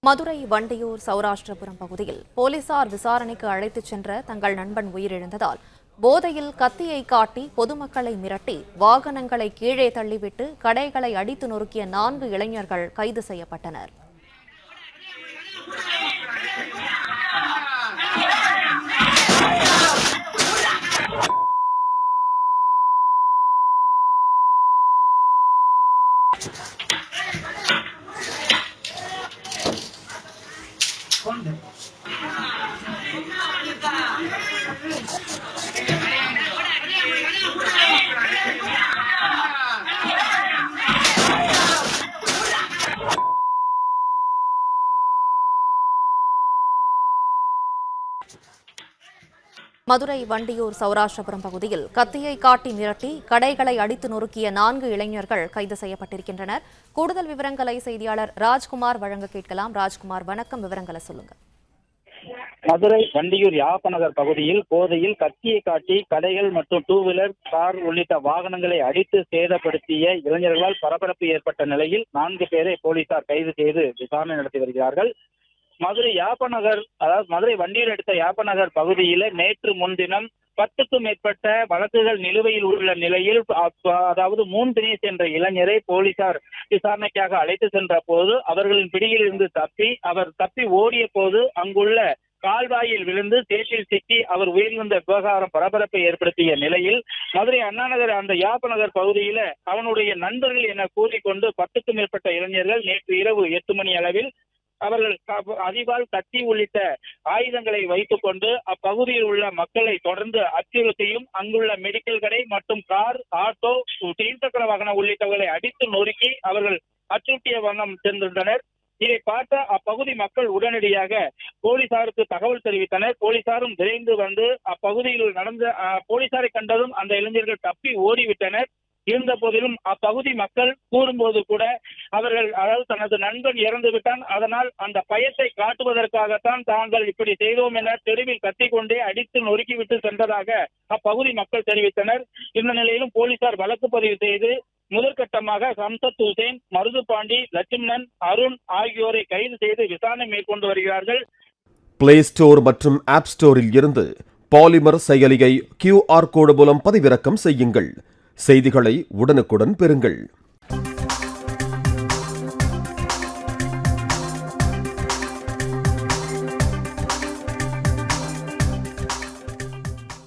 மதுரை வண்டியூர் சௌராஷ்டிரபுரம் பகுதியில் போலீசார் விசாரணைக்கு அழைத்துச் சென்ற தங்கள் நண்பன் உயிரிழந்ததால் போதையில் கத்தியை காட்டி பொதுமக்களை மிரட்டி வாகனங்களை கீழே தள்ளிவிட்டு கடைகளை அடித்து நொறுக்கிய 4 இளைஞர்கள் கைது செய்யப்பட்டனர். மதுரை வண்டியூர் சௌராஷ்டிரபுரம் பகுதியில் கத்தியை காட்டி மிரட்டி கடைகளை அடித்து நொறுக்கிய 4 இளைஞர்கள் கைது செய்யப்பட்டிருக்கின்றனர். கூடுதல் விவரங்களை செய்தியாளர் ராஜ்குமார் வழங்க கேட்கலாம். ராஜ்குமார், வணக்கம். விவரங்களை சொல்லுங்க. மதுரை வண்டியூர் யாப்பநகர் பகுதியில் போதையில் கத்தியை காட்டி கடைகள் மற்றும் 2 வீலர், கார் உள்ளிட்ட வாகனங்களை அடித்து சேதப்படுத்திய இளைஞர்களால் பரபரப்பு ஏற்பட்ட நிலையில் 4 பேரை போலீசார் கைது செய்து விசாரணை நடத்தி வருகிறார்கள். மதுரை யாப்பநகர், அதாவது மதுரை வண்டியூர் அடுத்த யாப்பநகர் பகுதியில நேற்று முன்தினம் 10க்கும் மேற்பட்ட வழக்குகள் நிலுவையில் உள்ள நிலையில், அதாவது 3 தினேஷ் என்ற இளைஞரை போலீசார் விசாரணைக்காக அழைத்து சென்ற போது அவர்களின் பிடியில் இருந்து தப்பி ஓடிய போது அங்குள்ள கால்வாயில் விழுந்து சேற்றில் சிக்கி அவர் உயிரிழந்த விவகாரம் பரபரப்பை ஏற்படுத்திய நிலையில் மதுரை அண்ணாநகர் அந்த யாப்பநகர் பகுதியில அவனுடைய நண்பர்கள் என கூறிக்கொண்டு 10க்கும் மேற்பட்ட இளைஞர்கள் நேற்று இரவு 8 மணி அளவில் அவர்கள் அதிவால் கத்தி உள்ளிட்ட ஆயுதங்களை வைத்துக் கொண்டு அப்பகுதியில் உள்ள மக்களை தொடர்ந்து அச்சுறுத்தியும் அங்குள்ள மெடிக்கல் கடை மற்றும் கார், ஆட்டோ, இருசக்கர வாகனம் உள்ளிட்டவர்களை அடித்து நொறுக்கி அவர்கள் அச்சுறுத்திய வண்ணம் சென்றிருந்தனர். இதை பார்த்த அப்பகுதி மக்கள் உடனடியாக போலீசாருக்கு தகவல் தெரிவித்தனர். போலீசாரும் விரைந்து வந்து அப்பகுதியில் நடந்த போலீசாரை கண்டதும் அந்த இளைஞர்கள் தப்பி ஓடிவிட்டனர். இருந்த போதிலும் அப்பகுதி மக்கள் கூறும்போது கூட அவர்கள், அதாவது தனது நண்பன் இறந்து விட்டான், அதனால் அந்த பயத்தை காட்டுவதற்காகத்தான் தாங்கள் இப்படி செய்தோம் என தெருவில் கத்திக்கொண்டே அடித்து நொறுக்கிவிட்டு சென்றதாக அப்பகுதி மக்கள் தெரிவித்தனர். இந்த நிலையிலும் போலீசார் வழக்கு பதிவு செய்து முதற்கட்டமாக சம்சத் ஹுசேன், மருதுபாண்டி, லட்சுமணன், அருண் ஆகியோரை கைது செய்து விசாரணை மேற்கொண்டு வருகிறார்கள். பிளே ஸ்டோர் மற்றும் ஆப் ஸ்டோரில் இருந்து பாலிமர் செயலியை QR கோடு மூலம் பதிவிறக்கம் செய்யுங்கள். செய்திகளை உடனுக்குடன் பெறுங்கள்.